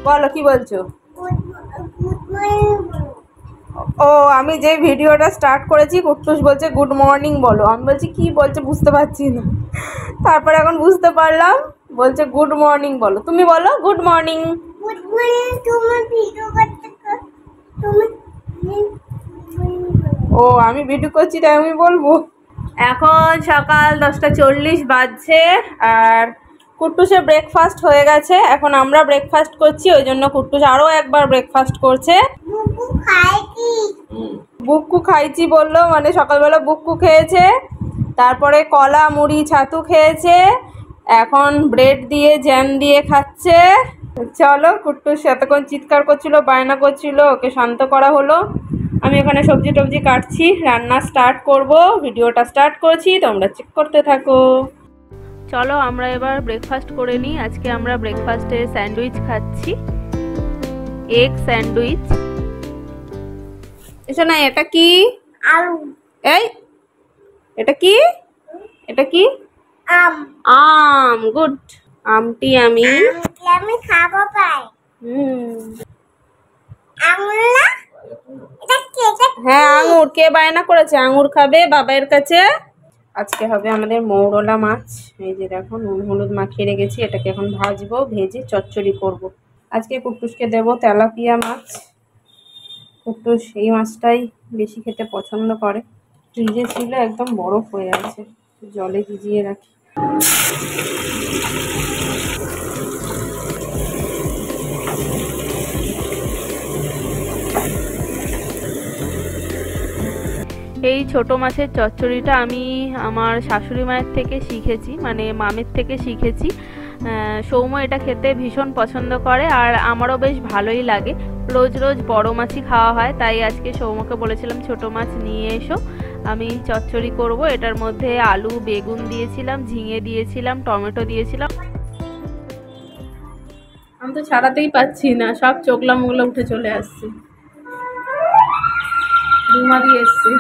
বলো কি বলছো? ও আমি যে ভিডিওটা স্টার্ট করেছি কুট্টুস বলছে গুড মর্নিং বলো, আমি বলছি কি বলছে বুঝতে পারছি না, তারপরে এখন বুঝতে পারলাম বলছে গুড মর্নিং বলো, তুমি বলো গুড মর্নিং। গুড মর্নিং তুমি ভিডিও করতে তুমি ও আমি ভিডিও করছি তাই আমি বলবো। এখন সকাল 10:40 বাজছে আর কুট্টুসের ব্রেকফাস্ট হয়ে গেছে, এখন আমরা ব্রেকফাস্ট করছি, ওই জন্য কুট্টুস আরও একবার ব্রেকফাস্ট করছে। বুক্কু খাইছি বললো, মানে সকালবেলা বুক্কু খেয়েছে, তারপরে কলা মুড়ি ছাতু খেয়েছে, এখন ব্রেড দিয়ে জ্যাম দিয়ে খাচ্ছে। চলো কুট্টুস এতক্ষণ চিৎকার করছিল বায়না করছিল, ওকে শান্ত করা হলো। আমি এখানে সবজি টবজি কাটছি, রান্না স্টার্ট করব, ভিডিওটা স্টার্ট করেছি, তোমরা চেক করতে থাকো। চলো আমরা এবার ব্রেকফাস্ট করে নিই। আজকে আমরা ব্রেকফাস্টে স্যান্ডউইচ খাচ্ছি, এগ স্যান্ডউইচ। এসো না, এটা কি? আলু। এই এটা কি? এটা কি? আম। আম, গুড। আমটি আমি খাবো পাই। আঙুর না? হ্যাঁ আঙুর। কে বায়না করেছে আঙুর খাবে বাবার কাছে? আজকে হবে আমাদের মৌরলা মাছ, এই যে দেখো নুন হলুদ মাখিয়ে রেখেছি, এটাকে এখন ভাজবো, ভেজে চচ্চড়ি করব। আজকে কুট্টুসকে দেবো তেলাপিয়া মাছ, কুট্টুস এই মাছটাই বেশি খেতে পছন্দ করে। ফ্রিজে ছিল একদম বরফ হয়ে আছে, জলে ভিজিয়ে রাখি। এই ছোট মাছের চচ্চড়িটা আমি আমার শাশুড়ি মায়ের থেকে শিখেছি, মানে মামের থেকে শিখেছি। সৌম্য এটা খেতে ভীষণ পছন্দ করে আর আমারও বেশ ভালোই লাগে। রোজ রোজ বড় মাছই খাওয়া হয়, তাই আজকে সৌম্যকে বলেছিলাম ছোট মাছ নিয়ে এসো, আমি চচ্চড়ি করব। এটার মধ্যে আলু বেগুন দিয়েছিলাম, ঝিঙে দিয়েছিলাম, টমেটো দিয়েছিলাম। আমি তো ছাড়াতেই পাচ্ছি না, সব চোখলা মোগলা উঠে চলে আসছে। রুমা দিয়ে এসছে।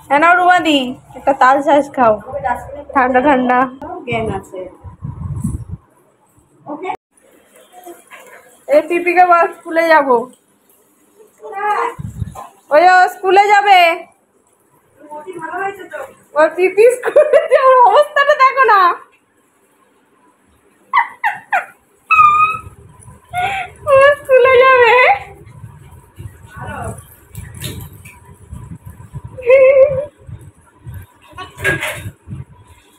হ্যাঁ নাও রুমাদি, একটা তাল শাঁস খাও, ঠান্ডা ঠান্ডা জ্ঞান আছে। এই পিপিকে বল স্কুলে যাবো, ওই স্কুলে যাবে, ওর পিপি স্কুলে যাওয়ার অবস্থাটা দেখো না। ও স্কুলে যাবে।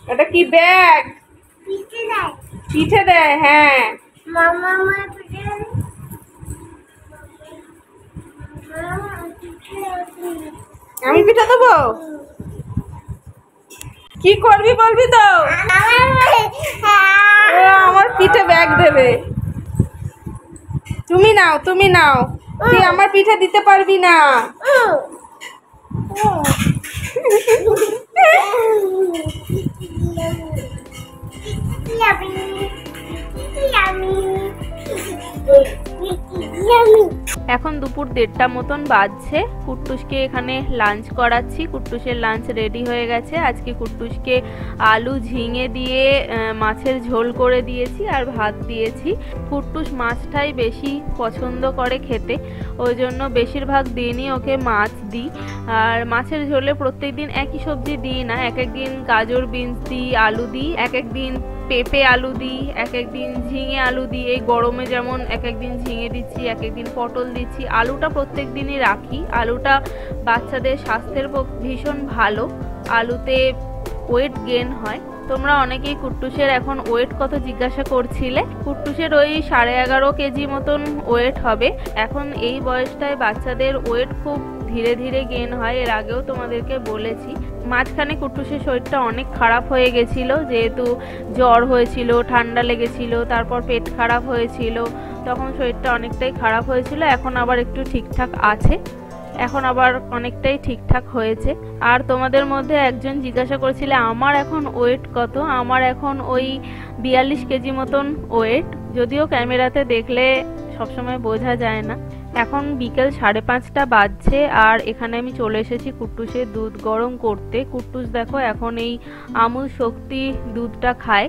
এটা কি ব্যাগ? পিঠে দেয়, হ্যাঁ। আমি পিঠে দেবো? কি করবি বলবি তো? আমার পিঠে ব্যাগ দেবে। তুমি নাও, তুমি নাও, তুই আমার পিঠে দিতে পারবি না। এখন দুপুর 1:30 মতন বাজছে, কুট্টুসকে এখানে লাঞ্চ করাচ্ছি। কুট্টুসের লাঞ্চ রেডি হয়ে গেছে। আজকে কুট্টুসকে আলু ঝিঙে দিয়ে মাছের ঝোল করে দিয়েছি আর ভাত দিয়েছি। কুট্টুস মাছটাই বেশি পছন্দ করে খেতে, ওই জন্য বেশিরভাগ দিনই ওকে মাছ দিই। আর মাছের ঝোলে প্রত্যেকদিন একই সবজি দিই না, এক একদিন গাজর বিনস দিই, আলু দিই, এক একদিন পেঁপে আলু দিই, এক একদিন ঝিঙে আলু দিই। এই গরমে যেমন এক একদিন ঝিঙে দিচ্ছি, এক একদিন পটল দিচ্ছি। আলুটা প্রত্যেক দিনই রাখি, আলুটা বাচ্চাদের স্বাস্থ্যের ভীষণ ভালো, আলুতে ওয়েট গেন হয়। তোমরা অনেকেই কুট্টুসের এখন ওয়েট কত জিজ্ঞাসা করছিলে। কুট্টুসের ওই 11.5 কেজি মতন ওয়েট হবে। এখন এই বয়সটায় বাচ্চাদের ওয়েট খুব ধীরে ধীরে গেন হয়, এর আগেও তোমাদেরকে বলেছি। মাঝখানে কুট্টুসের শরীরটা অনেক খারাপ হয়ে গেছিল, যেহেতু জ্বর হয়েছিল, ঠান্ডা লেগেছিল, তারপর পেট খারাপ হয়েছিল, তখন শরীরটা অনেকটাই খারাপ হয়েছিল। এখন আবার একটু ঠিকঠাক আছে, এখন আবার অনেকটাই ঠিকঠাক হয়েছে। আর তোমাদের মধ্যে একজন জিজ্ঞাসা করেছিলে আমার এখন ওয়েট কত। আমার এখন ওই 42 কেজি মতন ওয়েট, যদিও ক্যামেরাতে দেখলে সবসময় বোঝা যায় না। এখন বিকেল 5:30 বাজছে আর এখানে আমি চলে এসেছি কুট্টুসের দুধ গরম করতে। কুট্টুস দেখো এখন এই আমুল শক্তি দুধটা খায়।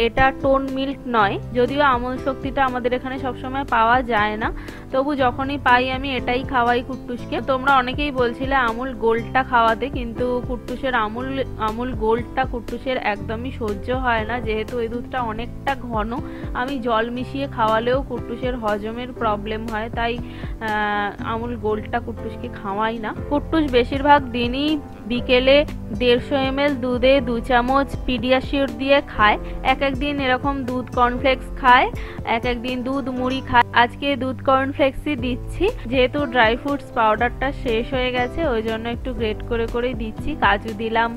এটা টোন মিল্ক নয়, যদিও আমুল শক্তিটা আমাদের এখানে সবসময় পাওয়া যায় না, তবু যখনই পাই আমি এটাই খাওয়াই কুট্টুসকে। তোমরা অনেকেই বলছিলে আমুল গোল্ডটা খাওয়াতে, কিন্তু কুট্টুসের আমুল গোল্ডটা কুট্টুসের একদমই সহ্য হয় না, যেহেতু এই দুধটা অনেকটা ঘন। আমি জল মিশিয়ে খাওয়ালেও কুট্টুসের হজমের প্রবলেম হয়, তাই আমুল গোল্ডটা কুট্টুসকে খাওয়াই না। কুট্টুস বেশিরভাগ দিনই বিকেলে 150 ml দুধে 2 চামচ পিডিয়াশিওর দিয়ে খায়। এক একদিন এরকম দুধ কর্নফ্লেক্স খায়, এক একদিন দুধ মুড়ি খায়। আজকে দুধ কর্নফ্লেক্সই দিচ্ছি, যেহেতু ড্রাই ফ্রুটস পাউডারটা শেষ হয়ে গেছে ওই জন্য একটু গ্রেট করে করে দিচ্ছি। কাজু দিলাম,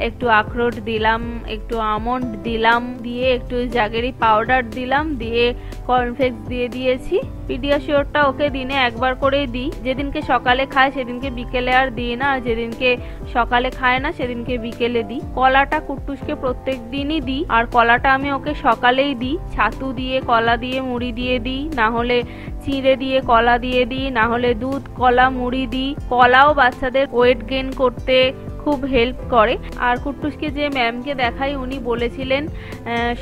একটু আখরোট দিলাম, একটু আমন্ড দিলাম, দিয়ে একটু জাগেরি পাউডার দিলাম, দিয়ে কর্নফ্লেক্স দিয়ে দিয়েছি। পিডিয়াশিওরটা ওকে দিনে একবার করেই দিই, যেদিনকে সকালে খায় সেদিনকে বিকেলে আর দিই না, আর যেদিনকে সকালে খায় না সেদিনকে বিকেলে দিই। কলাটা কুট্টুসকে প্রত্যেক দিনই দিই, আর কলাটা আমি ওকে সকালেই দিই। ছাতু দিয়ে, কলা দিয়ে, মুড়ি দিয়ে দিই, না হলে চিঁড়ে দিয়ে কলা দিয়ে দিই, না হলে দুধ কলা মুড়ি দিই। কলাও বাচ্চাদের ওয়েট গেইন করতে খুব হেল্প করে। আর কুট্টুসকে যে ম্যামকে দেখাই উনি বলেছিলেন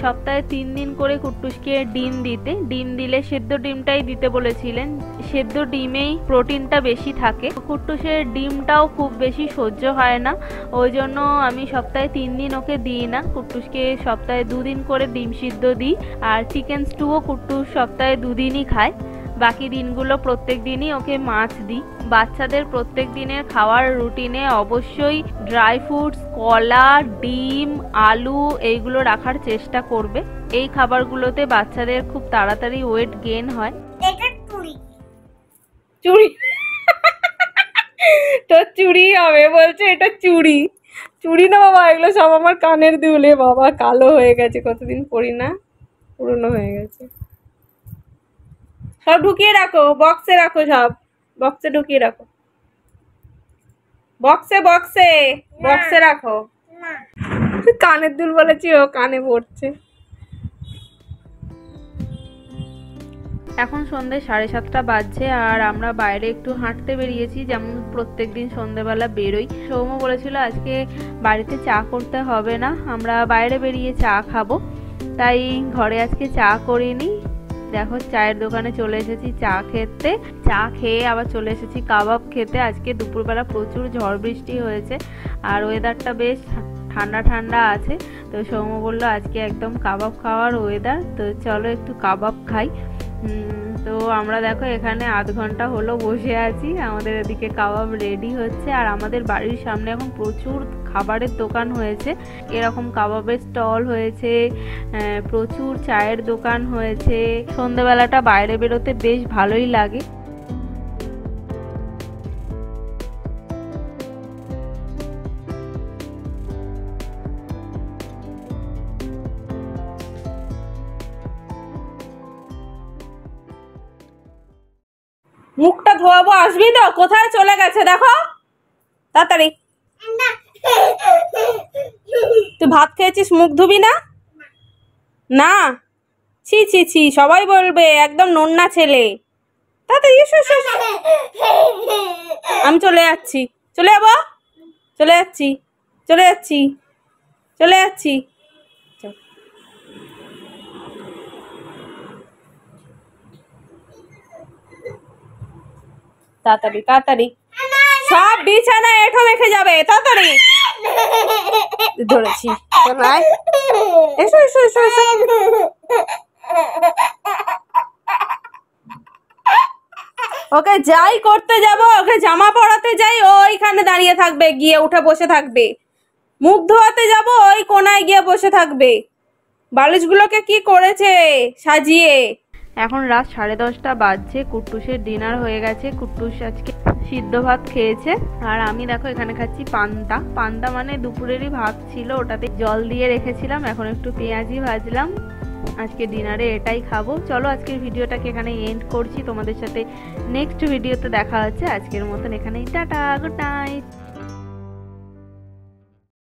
সপ্তাহে 3 দিন করে কুট্টুসকে ডিম দিতে। ডিম দিলে সেদ্ধ ডিমটাই দিতে বলেছিলেন, সেদ্ধ ডিমেই প্রোটিনটা বেশি থাকে। কুট্টুসের ডিমটাও খুব বেশি সহ্য হয় না, ওই জন্য আমি সপ্তাহে 3 দিন ওকে দিই না। কুট্টুসকে সপ্তাহে 2 দিন করে ডিম সিদ্ধ দিই। আর চিকেন স্টুও কুট্টুস সপ্তাহে 2 দিনই খায়, বাকি দিনগুলো প্রত্যেক দিনই ওকে মাছ দিই। বাচ্চাদের প্রত্যেক দিনের খাওয়ার রুটিনে অবশ্যই ড্রাই ফ্রুটস, কলা, ডিম, আলু এইগুলো রাখার চেষ্টা করবে। এই খাবারগুলোতে বাচ্চাদের খুব তাড়াতাড়ি ওয়েট গেইন হয়। চুড়ি তো চুড়ি হবে বলছে, এটা চুড়ি। চুড়ি না বাবা, এগুলো সব আমার কানের দুলে বাবা, কালো হয়ে গেছে, কতদিন পরি না, পুরনো হয়ে গেছে। সব ঢুকিয়ে রাখো, বক্সে রাখো, সব বক্সে ঢুকিয়ে রাখো, বক্সে বক্সে বক্সে রাখো। কানের দুল বলেছি, ও কানে পড়ছে। এখন সন্ধ্যে 7:30 বাজছে আর আমরা বাইরে একটু হাঁটতে বেরিয়েছি, যেমন প্রত্যেকদিন সন্ধ্যেবেলা বেরোই। সৌম বলেছিল আজকে বাড়িতে চা করতে হবে না, আমরা বাইরে বেরিয়ে চা খাবো, তাই ঘরে আজকে চা করিনি। দেখো চায়ের দোকানে চলে এসেছি চা খেতে, চা খেয়ে আবার চলে এসেছি কাবাব খেতে। আজকে দুপুরবেলা প্রচুর ঝড় বৃষ্টি হয়েছে আর ওয়েদারটা বেশ ঠান্ডা ঠান্ডা আছে, তো সৌম্য বললো আজকে একদম কাবাব খাওয়ার ওয়েদার, তো চলো একটু কাবাব খাই। তো আমরা দেখো এখানে আধ ঘন্টা হলো বসে আছি, আমাদের এদিকে কাবাব রেডি হচ্ছে। আর আমাদের বাড়ির সামনে এখন প্রচুর খাবারের দোকান হয়েছে, এরকম কাবাবের স্টল হয়েছে, প্রচুর চায়ের দোকান হয়েছে। সন্ধ্যাবেলাটা বাইরে বেরোতে বেশ ভালোই লাগে। মুখটা ধোয়াবো, আসবি তো? কোথায় চলে গেছে দেখো, তাড়াতাড়ি। তুই ভাত খেয়েছিস, মুখ ধুবি না? না, ছি ছি ছি, সবাই বলবে একদম নোংরা ছেলে। তাড়াতাড়ি এসো এসো। আমি চলে যাচ্ছি, চলে যাবো, চলে যাচ্ছি, চলে যাচ্ছি, চলে যাচ্ছি। তাড়াতাড়ি তাড়াতাড়ি, সব বিছানা এঁঠো মেখে যাবে, তাড়াতাড়ি। ধরেছি, এসো এসো এসো এসো। ওকে যাই করতে যাব, ওকে জামা পরাতে যাই, ও ওইখানে দাঁড়িয়ে থাকবে, গিয়ে উঠে বসে থাকবে। মুখ ধোয়াতে যাব, ওই কোনায় গিয়ে বসে থাকবে। বালিশগুলোকে কি করেছে সাজিয়ে। এখন রাত 10:30 বাজছে, কুট্টুসের ডিনার হয়ে গেছে। কুট্টুস আজকে সিদ্ধ ভাত খেয়েছে আর আমি দেখো এখানে খাচ্ছি পান্তা। পান্তা মানে দুপুরেরই ভাত ছিল, ওটাতে জল দিয়ে রেখেছিলাম, এখন একটু পেঁয়াজি ভাজলাম। আজকে ডিনারে এটাই খাবো। চলো আজকের ভিডিওটাকে এখানে এন্ড করছি, তোমাদের সাথে নেক্সট ভিডিওতে দেখা হচ্ছে। আজকের মতন এখানেই টাটা, গুড নাইট।